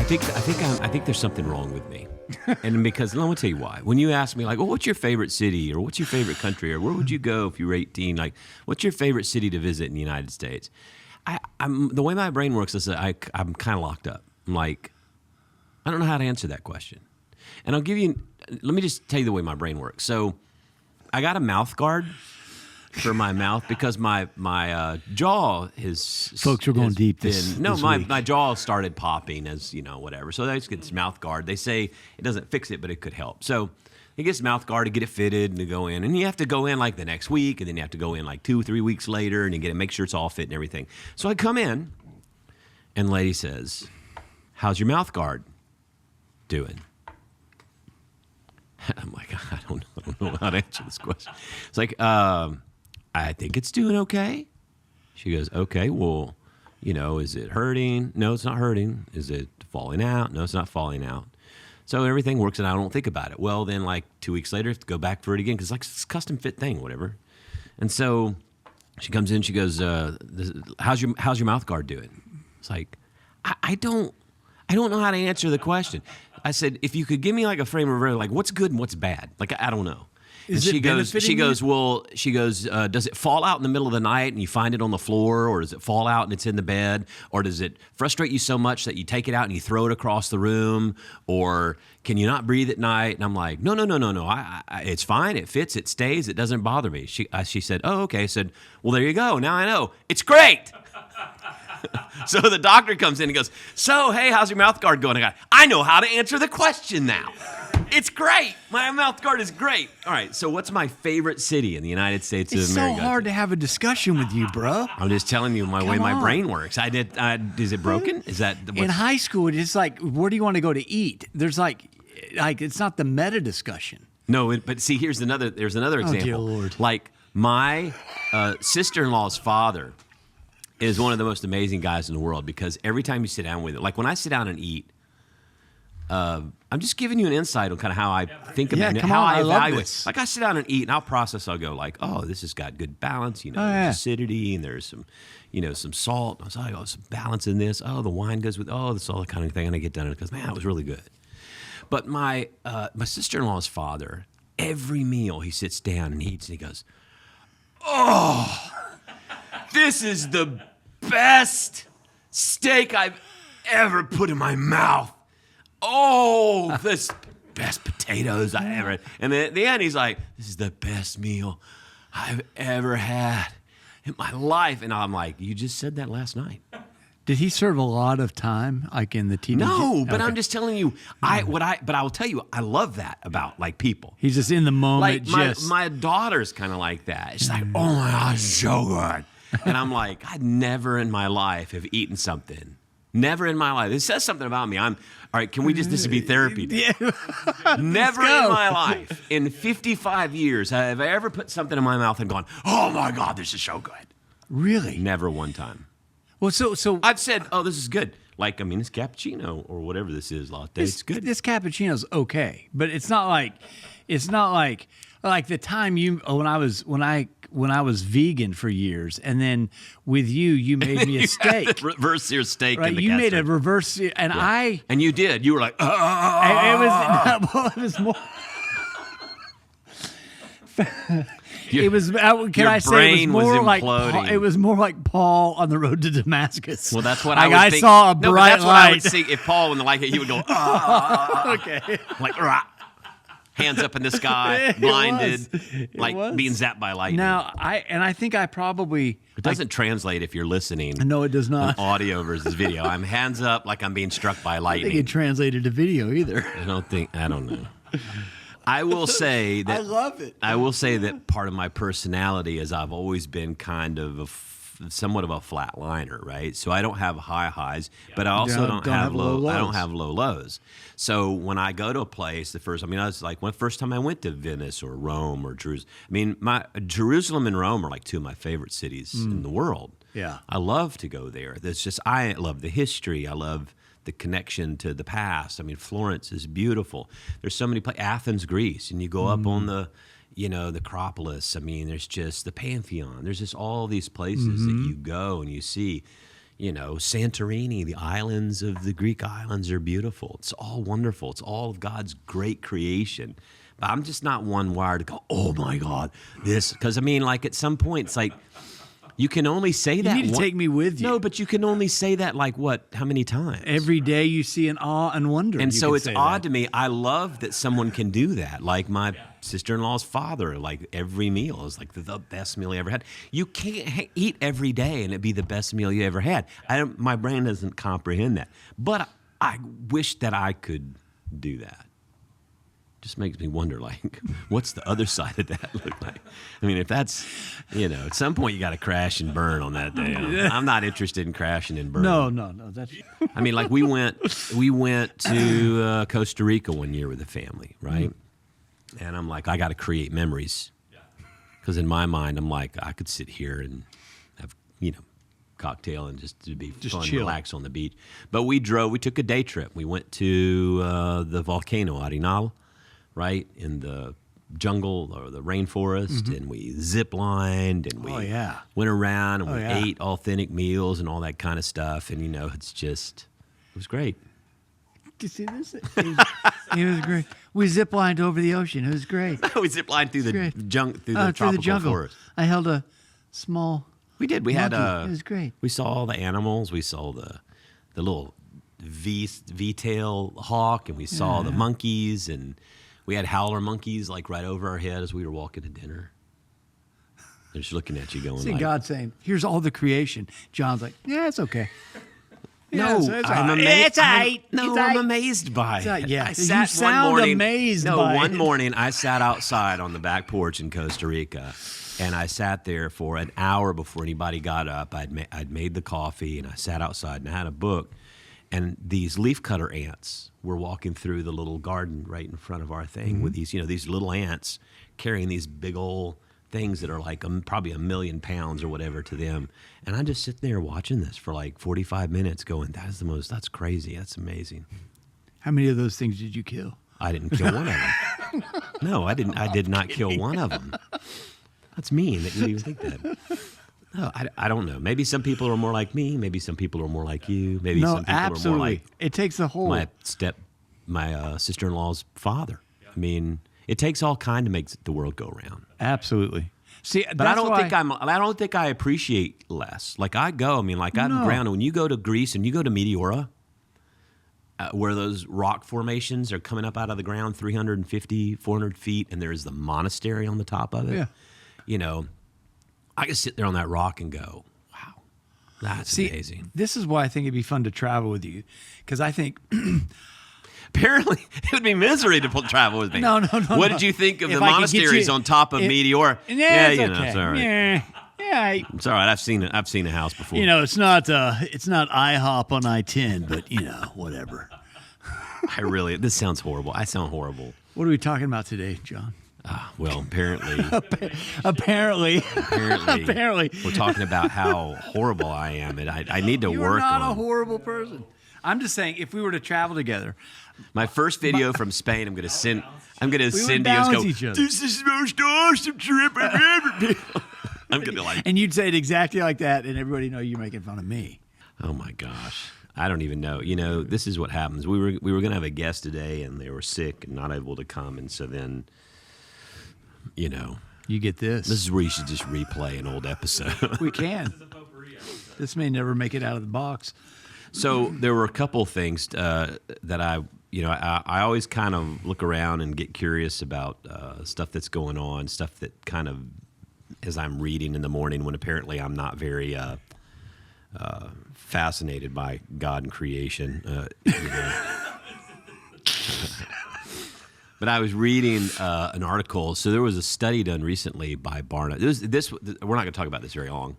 I think there's something wrong with me, and because let me tell you why. When you ask me like, "Well, what's your favorite city, or what's your favorite country, or where would you go if you were 18? Like, what's your favorite city to visit in the United States?" I'm the way my brain works is that I'm kind of locked up. I'm like, I don't know how to answer that question, and I'll give you. Let me just tell you the way my brain works. So, I got a mouth guard for my mouth because my jaw is Folks, we're going deep this week. My jaw started popping as whatever. So I just get this mouth guard. They say it doesn't fix it, but it could help. So he gets mouth guard to get it fitted and to go in, and you have to go in like the next week, and then you have to go in like 2 or 3 weeks later, and you get it, make sure it's all fit and everything. So I come in, and the lady says, "How's your mouth guard doing?" I'm like, I don't know how to answer this question. It's like, I think it's doing okay. She goes, okay, well, is it hurting? No, it's not hurting. Is it falling out? No, it's not falling out. So everything works, and I don't think about it. Well, then like 2 weeks later, I have to go back for it again because like it's a custom fit thing, whatever. And so she comes in, she goes, how's your mouth guard doing? It's like, I don't know how to answer the question. I said, if you could give me like a frame of reference, like what's good and what's bad? Like, I don't know. Is it benefiting you? Does it fall out in the middle of the night and you find it on the floor, or does it fall out and it's in the bed, or does it frustrate you so much that you take it out and you throw it across the room, or can you not breathe at night? And I'm like, no. It's fine. It fits. It stays. It doesn't bother me. She said, oh, okay. I said, well, there you go. Now I know. It's great. So the doctor comes in and goes, so, hey, how's your mouth guard going? I know how to answer the question now. It's great. My mouth guard is great. All right, so what's my favorite city in the United States of America? It's so hard to have a discussion with you, bro. I'm just telling you way my brain works. Is it broken? Is that in high school? It's like, where do you want to go to eat? There's like it's not the meta discussion. No, but see, there's another example. Oh, dear Lord. Like my sister-in-law's father is one of the most amazing guys in the world because every time you sit down with him, like when I sit down and eat, I'm just giving you an insight on kind of how I think about it, how I evaluate. Like I sit down and eat, and I'll process. I'll go like, oh, this has got good balance. There's acidity, and there's some, some salt. I was like, oh, some balance in this. Oh, the wine goes with. Oh, that's all the kind of thing. And I get done, and it goes, man, it was really good. But my sister-in-law's father, every meal he sits down and he eats, and he goes, oh, this is the best steak I've ever put in my mouth. Oh, this best potatoes I ever had. And then at the end, he's like, this is the best meal I've ever had in my life. And I'm like, you just said that last night. Did he serve a lot of time, like in the TV? No, but I'm just telling you, but I will tell you, I love that about like people. He's just in the moment. Like my daughter's kind of like that. She's like, oh my gosh, so good. And I'm like, I never in my life have eaten something. Never in my life. It says something about me. All right, can we just, this would be therapy day. Yeah. Never in my life, in 55 years, have I ever put something in my mouth and gone, oh my God, this is so good. Really? Never one time. Well, so I've said, oh, this is good. Like, I mean, it's cappuccino or whatever this is, latte. It's good. This cappuccino's okay, but it's not like the time when I was vegan for years, and then with you made me a steak. Reverse your steak. Right, in the you made cast a reverse, and yeah. And you did. You were like, it was more. It was. Can I say it was more like Paul, it was more like Paul on the road to Damascus. Well, that's what like I would think. Saw a bright that's light. What I would see if Paul, when the light hit, he would go, okay, like hands up in the sky, blinded, like being zapped by lightning. Now, I think I probably it doesn't translate if you're listening. No, it does not. Audio versus video. I'm hands up like I'm being struck by lightning. I think it translated to video either. I don't know. I will say that I love it. I will say that part of my personality is I've always been kind of somewhat of a flatliner, right? So I don't have high highs, but I also don't have low lows. I don't have low lows. So when I go to a place, I was like, the first time I went to Venice or Rome or Jerusalem. I mean, Jerusalem and Rome are like two of my favorite cities in the world. Yeah, I love to go there. I love the history. I love the connection to the past. I mean, Florence is beautiful. There's so many places. Athens, Greece, and you go up on the Acropolis. I mean, there's just the Pantheon. There's just all these places that you go and you see. Santorini, the islands of the Greek islands are beautiful. It's all wonderful. It's all of God's great creation. But I'm just not one wired to go, oh my God, this. Because at some point, it's like, you can only say that. You need to take me with you. No, but you can only say that how many times? Every day you see an awe and wonder. And so it's odd to me. I love that someone can do that. Like my sister-in-law's father, like every meal is like the best meal he ever had. You can't eat every day and it be the best meal you ever had. My brain doesn't comprehend that. But I wish that I could do that. Just makes me wonder, what's the other side of that look like? If that's, at some point you got to crash and burn on that day. I'm not interested in crashing and burning. No. That's. We went to Costa Rica one year with the family, right? Mm-hmm. And I'm like, I got to create memories, because in my mind, I'm like, I could sit here and have, cocktail and just to be fun, chill. Relax on the beach. But we took a day trip. We went to the volcano Arenal. Right in the jungle or the rainforest, and we zip lined and we went around and we ate authentic meals and all that kind of stuff. And it was great. Did you see this? It was great. We zip lined over the ocean. It was great. We zip lined through the tropical forest. I held a small. We did. We monkey. had It was great. We saw all the animals. We saw the little V-tail hawk, and we saw the monkeys, and we had howler monkeys right over our head as we were walking to dinner. They're just looking at you going, see God saying, here's all the creation. John's like, yeah, it's okay. No, I'm amazed. I'm amazed by it. Yeah, I sat you sound one morning, amazed No, by one it. morning I sat outside on the back porch in Costa Rica, and I sat there for an hour before anybody got up. I'd made the coffee, and I sat outside, and I had a book. And these leafcutter ants were walking through the little garden right in front of our thing with these little ants carrying these big old things that are probably 1 million pounds or whatever to them. And I just sit there watching this for 45 minutes going, that's crazy. That's amazing. How many of those things did you kill? I didn't kill one of them. No, I didn't. I did not kill one of them. That's mean that you even think that. No, I don't know. Maybe some people are more like me. Maybe some people are more like you. Maybe some people absolutely. are more like it takes a whole. My sister-in-law's father. It takes all kind to make the world go round. Absolutely. See, but I don't think I appreciate less. I go. I'm grounded. When you go to Greece and you go to Meteora, where those rock formations are coming up out of the ground 350, 400 feet, and there is the monastery on the top of it. Yeah. I can sit there on that rock and go, wow, that's amazing. This is why I think it'd be fun to travel with you, because I think apparently it would be misery to travel with me. No. What did you think of If the I could monasteries get you- on top of Meteor? Yeah, it's okay. It's all right. Yeah. It's all right. I've seen a house before. It's not IHOP on I-10, but whatever. This sounds horrible. I sound horrible. What are we talking about today, John? Well, apparently, Apparently, we're talking about how horrible I am, and I need to work on. You're not a horrible person. I'm just saying, if we were to travel together, my first video from Spain, I'm going to send you and balance each go, other. this is the most awesome trip I've ever been. I'm going to and you'd say it exactly like that, and everybody know you're making fun of me. Oh my gosh. I don't even know. This is what happens. We were going to have a guest today, and they were sick and not able to come, and so then, you get this. This is where you should just replay an old episode. We can. This may never make it out of the box. So there were a couple things that I always kind of look around and get curious about stuff that's going on, stuff that kind of, as I'm reading in the morning, when apparently I'm not very fascinated by God and creation. But I was reading an article. So there was a study done recently by Barna. We're not going to talk about this very long.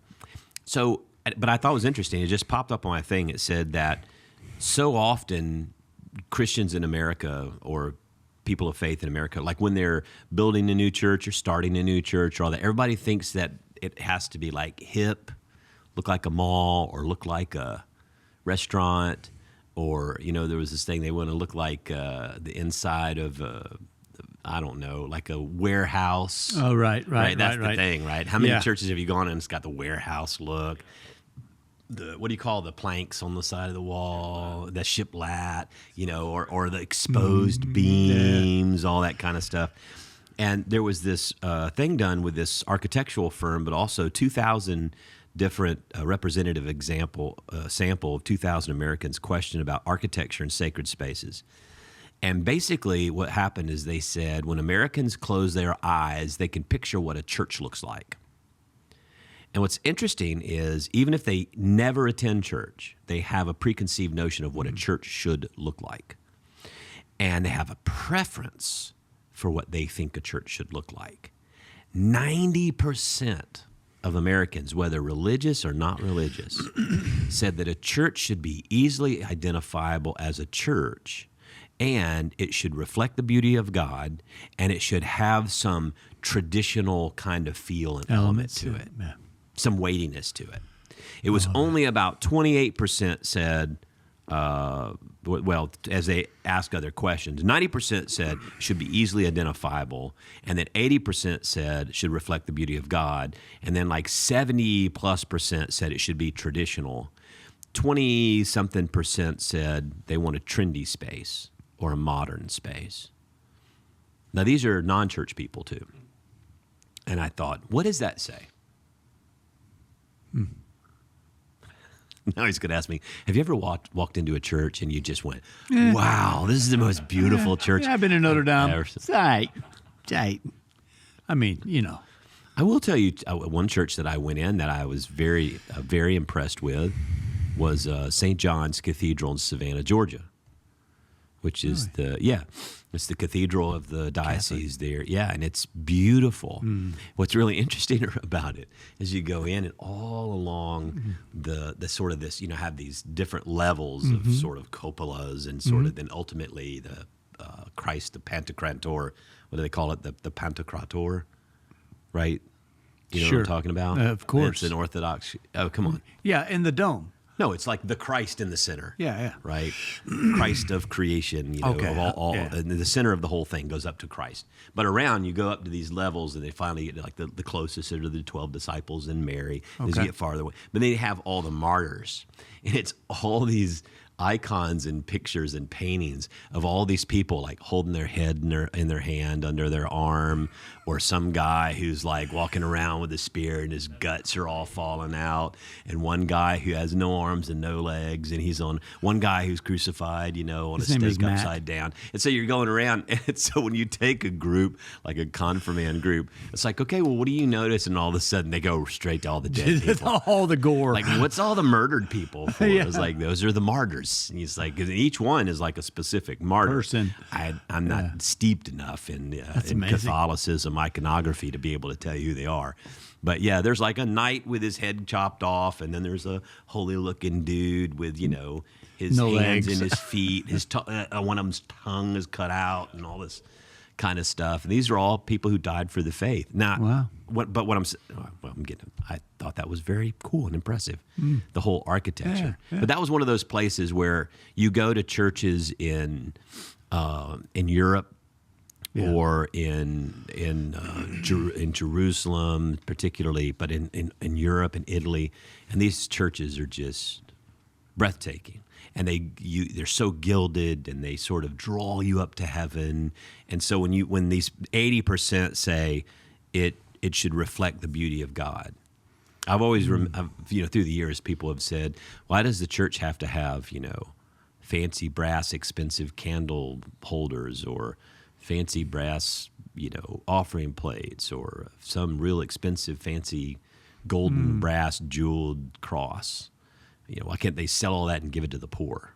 So, but I thought it was interesting. It just popped up on my thing. It said that so often Christians in America, or people of faith in America, like when they're building a new church or starting a new church or all that, everybody thinks that it has to be hip, look like a mall, or look like a restaurant, or there was this thing, they want to look like the inside of I don't know, like a warehouse. Oh, right. That's the thing, right? How many churches have you gone in? It's got the warehouse look. what do you call the planks on the side of the wall, the shiplat, or the exposed beams, all that kind of stuff. And there was this thing done with this architectural firm, but also 2,000 different representative sample of 2,000 Americans questioned about architecture and sacred spaces. And basically what happened is they said when Americans close their eyes, they can picture what a church looks like. And what's interesting is even if they never attend church, they have a preconceived notion of what a church should look like. And they have a preference for what they think a church should look like. 90% of Americans, whether religious or not religious, said that a church should be easily identifiable as a church, and it should reflect the beauty of God, and it should have some traditional kind of feel and element to it, some weightiness to it. It was only about 28% said, well, as they ask other questions, 90% said should be easily identifiable, and then 80% said should reflect the beauty of God, and then like 70+% said it should be traditional. 20-something percent said they want a trendy space or a modern space. Now, these are non-church people too. And I thought, what does that say? Now he's going to ask me, have you ever walked into a church and you just went, wow, this is the most beautiful church? Yeah, I've been to Notre Dame. It's tight. I mean, I will tell you, one church that I went in that I was very, very impressed with was St. John's Cathedral in Savannah, Georgia, which is it's the cathedral of the diocese there. Yeah, and it's beautiful. What's really interesting about it is you go in and all along the sort of this, have these different levels of sort of cupolas and sort of then ultimately the Christ, the Pantocrator, what do they call it? The Pantocrator, right? You know what I'm talking about? Of course. It's an Orthodox. Oh, come on. Yeah, in the dome. No, it's like the Christ in the center. Yeah. Right? Christ of creation, of all and the center of the whole thing goes up to Christ. But around, you go up to these levels, and they finally get like the closest are the 12 disciples and Mary as you get farther away. But they have all the martyrs. And it's all these icons and pictures and paintings of all these people like holding their head in their hand under their arm, or some guy who's like walking around with a spear and his guts are all falling out, and one guy who has no arms and no legs, and he's on one guy who's crucified, on a stake upside down. And so you're going around, and so when you take a group like a confirmand group, it's like, okay, well, what do you notice? And all of a sudden they go straight to all the dead people, all the gore. Like, what's all the murdered people for? It's like, those are the martyrs. And he's like, 'cause each one is like a specific martyr. Person. I'm not steeped enough in Catholicism iconography to be able to tell you who they are. But yeah, there's like a knight with his head chopped off, and then there's a holy looking dude with, his no hands legs. in his feet. One of them's tongue is cut out and all this kind of stuff. And these are all people who died for the faith. Now, I thought that was very cool and impressive, the whole architecture. Yeah. But that was one of those places where you go to churches in Europe, or in Jerusalem particularly, but in Europe and Italy, and these churches are just breathtaking. And they're so gilded, and they sort of draw you up to heaven. And so when these 80% say it should reflect the beauty of God, I've always through the years people have said, why does the church have to have fancy brass expensive candle holders, or fancy brass offering plates, or some real expensive fancy golden brass jeweled cross? Why can't they sell all that and give it to the poor?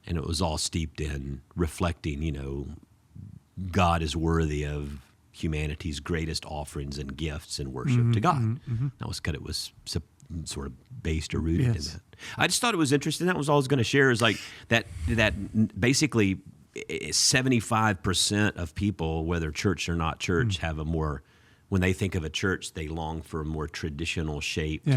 And it was all steeped in reflecting, God is worthy of humanity's greatest offerings and gifts and worship to God. That was because it was sort of based or rooted in that. I just thought it was interesting. That was all I was going to share, is like that basically 75% of people, whether church or not church, have when they think of a church, they long for a more traditional shaped,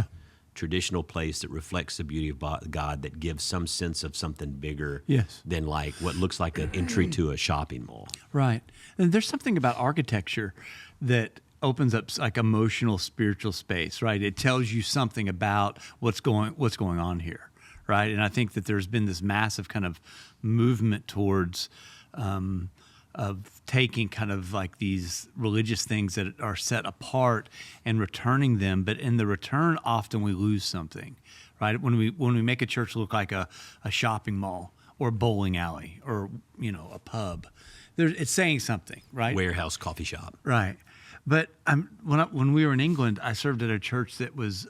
traditional place that reflects the beauty of God, that gives some sense of something bigger than like what looks like an entry to a shopping mall. Right. And there's something about architecture that opens up like emotional, spiritual space, right? It tells you something about what's going on here, right? And I think that there's been this massive kind of movement towards of taking kind of like these religious things that are set apart and returning them, but in the return, often we lose something, right? When we make a church look like a shopping mall or a bowling alley or a pub, it's saying something, right? Warehouse coffee shop. Right. But when we were in England, I served at a church that was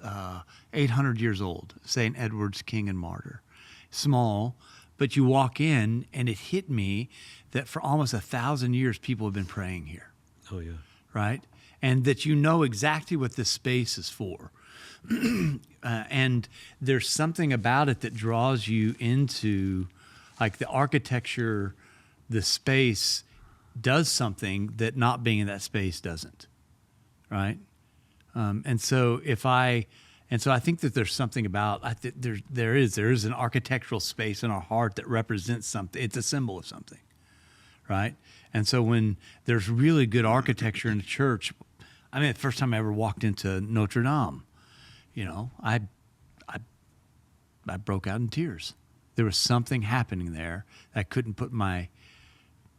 800 years old, St. Edward's King and Martyr. Small, but you walk in and it hit me that for almost 1,000 years, people have been praying here. Oh, yeah. Right? And that you know exactly what this space is for. And there's something about it that draws you into, like, the architecture, the space does something that not being in that space doesn't, right? And so I think that there's something about there is an architectural space in our heart that represents something. It's a symbol of something, right? And so when there's really good architecture in a church, I mean, the first time I ever walked into Notre Dame, I broke out in tears. There was something happening there that I couldn't put my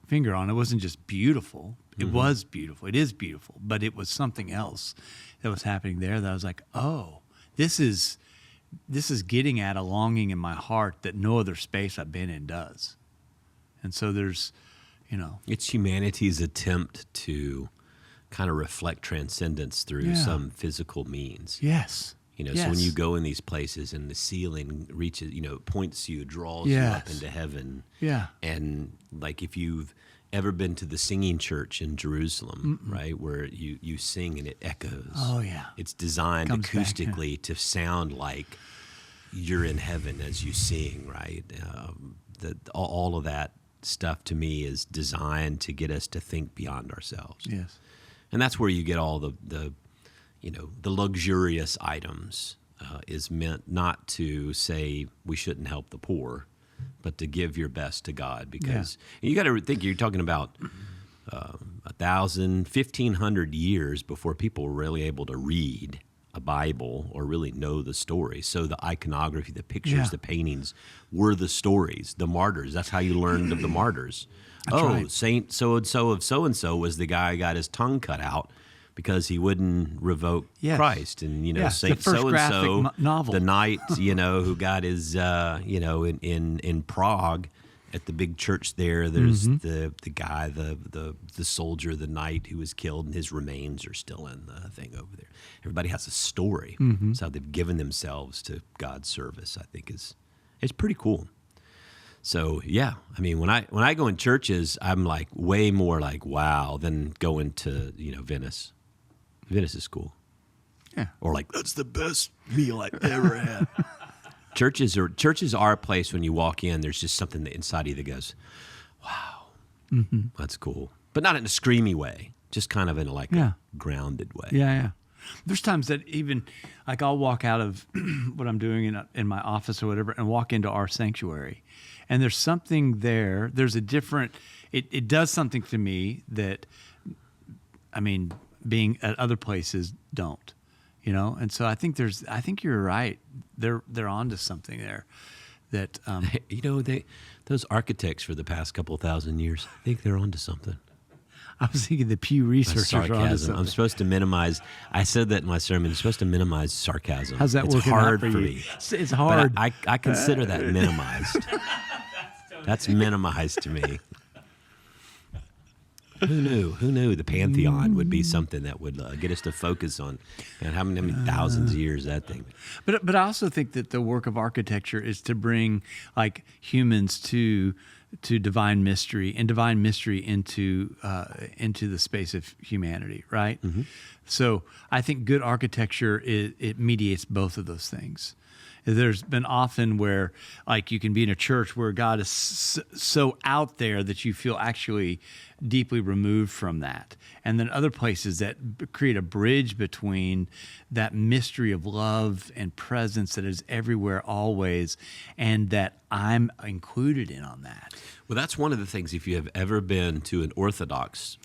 finger on. It wasn't just beautiful. It was beautiful. It is beautiful, but it was something else that was happening there that I was like, oh, this is getting at a longing in my heart that no other space I've been in does. And so there's, it's humanity's attempt to kind of reflect transcendence through some physical means. Yes. So when you go in these places and the ceiling reaches, points you, draws you up into heaven. Yeah. And like if you've ever been to the singing church in Jerusalem, right, where you sing and it echoes. Oh, yeah. It's designed Comes acoustically to sound like you're in heaven as you sing, right? All of that stuff to me is designed to get us to think beyond ourselves. Yes. And that's where you get all the luxurious items is meant not to say we shouldn't help the poor, but to give your best to God. Because you got to think, you're talking about 1,000, 1,500 years before people were really able to read a Bible or really know the story. So the iconography, the pictures, the paintings were the stories, the martyrs. That's how you learned of the martyrs. Right. Saint so-and-so of so-and-so was the guy who got his tongue cut out because he wouldn't revoke Christ. And, Saint so-and-so, the knight, who got his, in Prague at the big church there, there's the guy, the soldier, the knight who was killed, and his remains are still in the thing over there. Everybody has a story. It's how they've given themselves to God's service, I think it's pretty cool. So, yeah, I mean, when I go in churches, I'm like way more like, wow, than going to, Venice. Venice is cool. Yeah. Or like, that's the best meal I've ever had. Churches are a place when you walk in, there's just something inside of you that goes, wow, that's cool. But not in a screamy way, just kind of in a grounded way. Yeah. There's times that even, like, I'll walk out of what I'm doing in my office or whatever and walk into our sanctuary. And there's something there. There's a different, it does something to me that, I mean, being at other places don't, And so I think you're right. They're onto something there that, those architects for the past couple thousand years, I think they're onto something. I was thinking the Pew researchers are onto something. I'm supposed to minimize. I said that in my sermon. I'm supposed to minimize sarcasm. How's that working hard out for you? me. It's hard. But I consider that minimized. That's minimized to me. Who knew the Pantheon would be something that would get us to focus on, and how many thousands of years that thing. But I also think that the work of architecture is to bring like humans to divine mystery and divine mystery into the space of humanity, right? So I think good architecture it mediates both of those things. There's been often where, like, you can be in a church where God is so out there that you feel actually deeply removed from that. And then other places that create a bridge between that mystery of love and presence that is everywhere always, and that I'm included in on that. Well, that's one of the things. If you have ever been to an Orthodox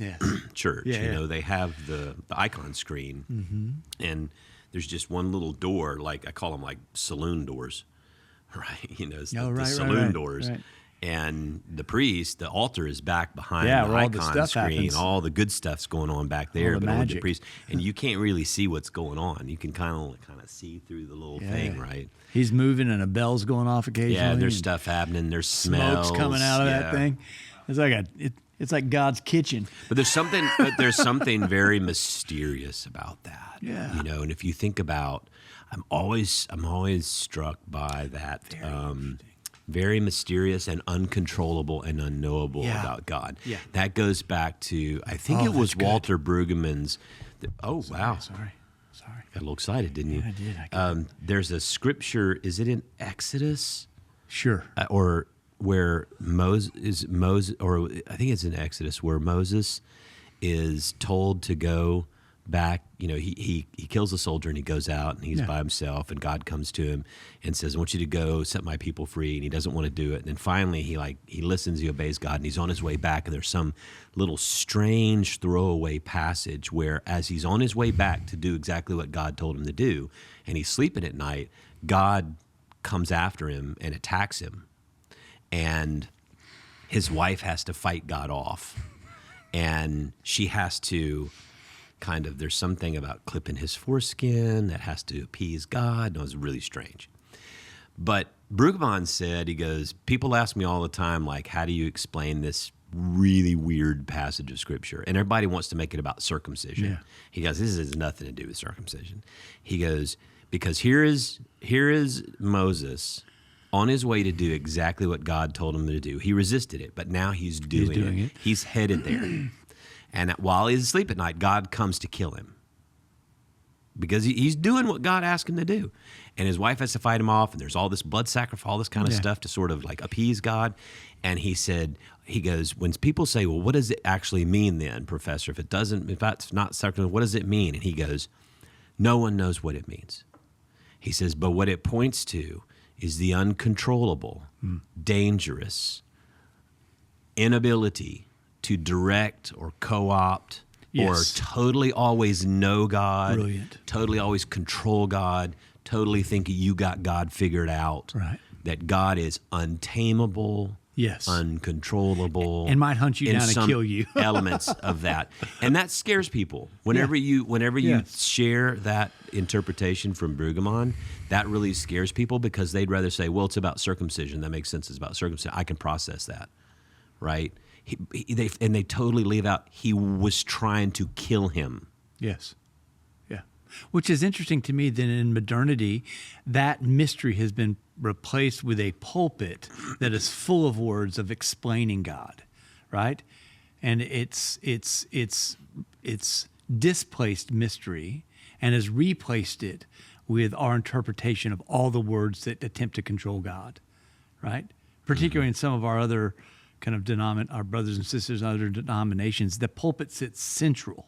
church, you know, they have the icon screen, and there's just one little door, like I call them like saloon doors, right? You know, it's the saloon doors. Right. And the priest, the altar is back behind the icon screen. Happens. All the good stuff's going on back there. All the magic. The priest, and you can't really see what's going on. You can kind of see through the little thing, right? He's moving and a bell's going off occasionally. Yeah, there's stuff happening. There's smells. Smoke's coming out of that thing. It's like it's like God's kitchen. But there's something very mysterious about that. Yeah. You know, and if you think about, I'm always struck by that. Very mysterious and uncontrollable and unknowable about God. Yeah. That goes back to, I think it was Walter Brueggemann's. Sorry. Got a little excited, didn't you? I did. There's a scripture, is it in Exodus? Sure. Or where Moses, or I think it's in Exodus, where Moses is told to go back. You know, he kills a soldier and he goes out and he's by himself, and God comes to him and says, I want you to go set my people free. And he doesn't want to do it. And then finally he listens, he obeys God, and he's on his way back. And there's some little strange throwaway passage where, as he's on his way back to do exactly what God told him to do, and he's sleeping at night, God comes after him and attacks him. And his wife has to fight God off. And she has to there's something about clipping his foreskin that has to appease God. No, it was really strange. But Brueggemann said, he goes, people ask me all the time, like, how do you explain this really weird passage of Scripture? And everybody wants to make it about circumcision. Yeah. He goes, this has nothing to do with circumcision. He goes, because here is Moses on his way to do exactly what God told him to do. He resisted it, but now he's doing it. He's headed there. And while he's asleep at night, God comes to kill him because he's doing what God asked him to do. And his wife has to fight him off, and there's all this blood sacrifice, all this kind of stuff to sort of like appease God. And he goes, when people say, well, what does it actually mean then, Professor? If that's not circumcision, what does it mean? And he goes, no one knows what it means. He says, but what it points to is the uncontrollable, dangerous inability to direct or co-opt or totally always know God, totally always control God, totally think you got God figured out, that God is untamable, uncontrollable, and might hunt you down and kill you. Elements of that. And that scares people. Whenever you share that interpretation from Brueggemann, that really scares people because they'd rather say, well, it's about circumcision. That makes sense. It's about circumcision. I can process that, right? They totally leave out he was trying to kill him. Yes. Yeah. Which is interesting to me that in modernity, that mystery has been replaced with a pulpit that is full of words of explaining God, right? And it's displaced mystery and has replaced it with our interpretation of all the words that attempt to control God, right? Particularly in some of our other kind of our brothers and sisters in other denominations, the pulpit sits central,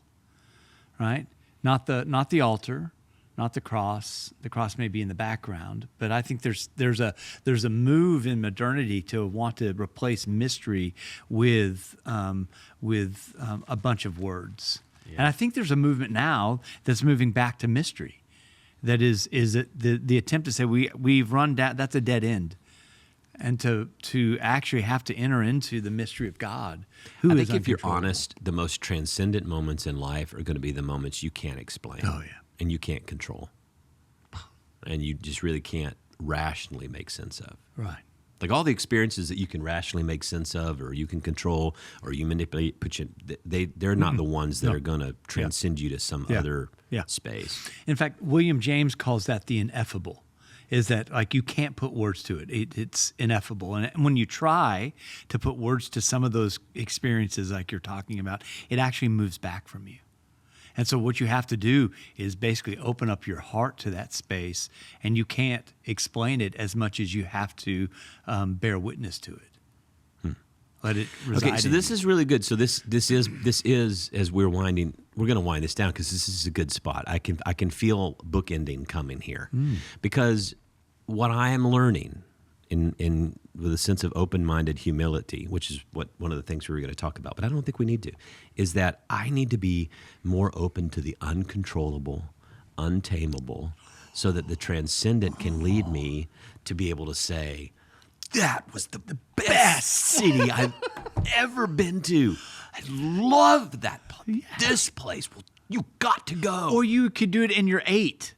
right? Not the altar, not the cross. The cross may be in the background, but I think there's a move in modernity to want to replace mystery with a bunch of words, and I think there's a movement now that's moving back to mystery. That is the attempt to say we've run down, that's a dead end. And to actually have to enter into the mystery of God, I think if you're honest, the most transcendent moments in life are going to be the moments you can't explain. Oh, yeah. And you can't control. And you just really can't rationally make sense of. Right. Like all the experiences that you can rationally make sense of, or you can control, or you manipulate, they're not the ones that are going to transcend you to some other space. In fact, William James calls that the ineffable. Is that like you can't put words to it. It's ineffable. And when you try to put words to some of those experiences like you're talking about, it actually moves back from you. And so what you have to do is basically open up your heart to that space, and you can't explain it as much as you have to bear witness to it. Let it reside. Okay, so in this you. is really good. So this is as we're going to wind this down because this is a good spot. I can feel bookending coming here because what I am learning in with a sense of open-minded humility, which is what one of the things we were going to talk about, but I don't think we need to, is that I need to be more open to the uncontrollable, untamable, so that the transcendent can lead me to be able to say, that was the best city I've ever been to. I love that place. This place. Well, you got to go. Or you could do it in your 8,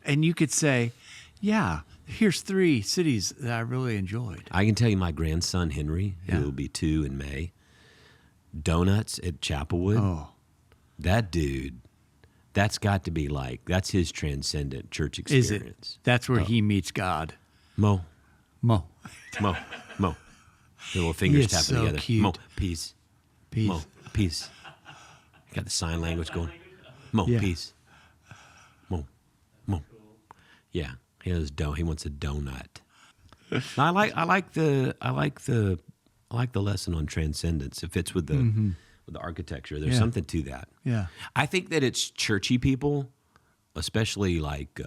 and you could say, yeah, here's 3 cities that I really enjoyed. I can tell you my grandson, Henry, who will be 2 in May, donuts at Chapelwood. Oh. That dude, that's got to be like, that's his transcendent church Is experience. it? That's where he meets God. Mo. Mo. Mo. Mo. The little fingers He is tapping so together. cute. Mo. Peace. Peace. Mo. Peace. Got the sign language going. Mo. Yeah. Peace. Mo. Mo. Yeah. He wants a donut. No, I like the lesson on transcendence. It fits with the architecture. There's Yeah. something to that. Yeah. I think that it's churchy people, especially like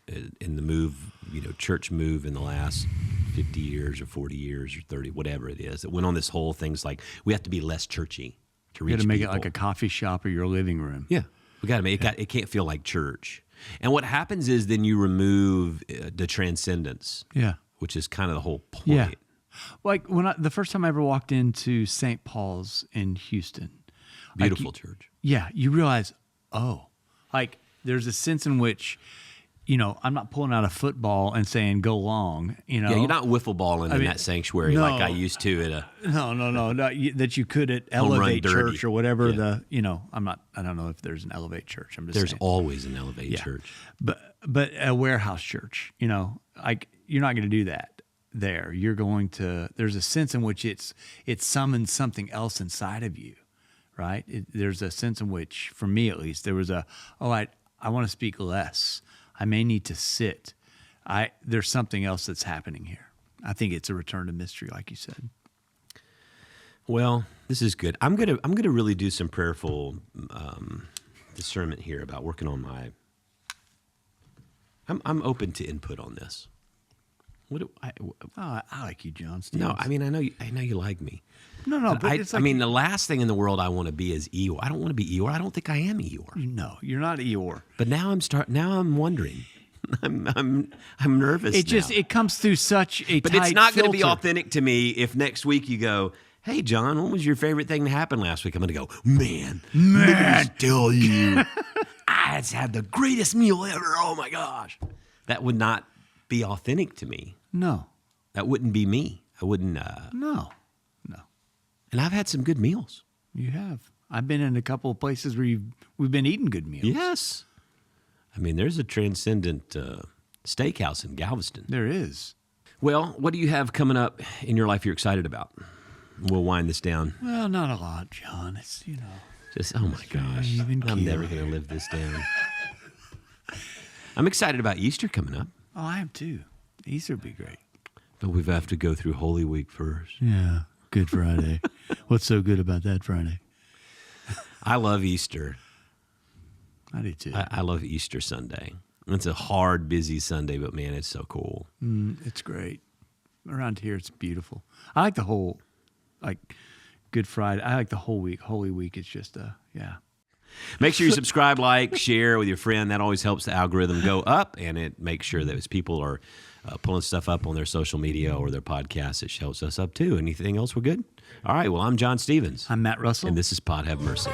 in the move, church move in the last 50 years or 40 years or 30, whatever it is, that went on this whole thing's like we have to be less churchy to reach You got to make people. it like a coffee shop or your living room. Yeah, we got to make it. It can't feel like church. And what happens is then you remove the transcendence, Yeah. which is kind of the whole point. Yeah. Like the first time I ever walked into St. Paul's in Houston. Beautiful church. Yeah, you realize, like there's a sense in which, I'm not pulling out a football and saying go long. Yeah, you're not wiffle balling in mean, that sanctuary no. like I used to at a. No, that you could at Home run Elevate derby. Church or whatever Yeah. I don't know if there's an Elevate Church. I'm just There's saying. always an Elevate church. But a warehouse church, like you're not going to do that there. You're going to. There's a sense in which it summons something else inside of you, right? There's a sense in which, for me at least, there was I want to speak less. I may need to sit. There's something else that's happening here. I think it's a return to mystery, like you said. Well, this is good. I'm gonna really do some prayerful discernment here about working on my. I'm open to input on this. I like you, John. No, I mean I know you like me. No, but it's like the last thing in the world I want to be is Eeyore. I don't want to be Eeyore. I don't think I am Eeyore. no, you're not Eeyore. But now I'm wondering. I'm nervous. It comes through such a But tight it's not going to be filter. authentic to me if next week you go, "Hey John, what was your favorite thing that happened last week?" I'm going to go, "Man, let me tell you, I just had the greatest meal ever. Oh my gosh." That would not be authentic to me. No. That wouldn't be me. I wouldn't No. and I've had some good meals. You have. I've been in a couple of places where we've been eating good meals. Yes. I mean, there's a transcendent steakhouse in Galveston. There is. Well, what do you have coming up in your life you're excited about? We'll wind this down. Well, not a lot, John. It's, Just, oh my gosh, even I'm keel. never going to live this down. I'm excited about Easter coming up, Oh, I am too. Easter would be great. but we have to go through Holy Week first. Yeah. Good Friday. What's so good about that Friday? I love Easter. I do too. I love Easter Sunday. It's a hard, busy Sunday, but man, it's so cool. It's great. Around here, it's beautiful. I like the whole, Good Friday. I like the whole week. Holy Week is just yeah. Make sure you subscribe, like, share with your friend. That always helps the algorithm go up, and it makes sure that as people are pulling stuff up on their social media or their podcasts, it helps us up too. Anything else, we're good? All right, well, I'm John Stevens. I'm Matt Russell. And this is Pod Have Mercy.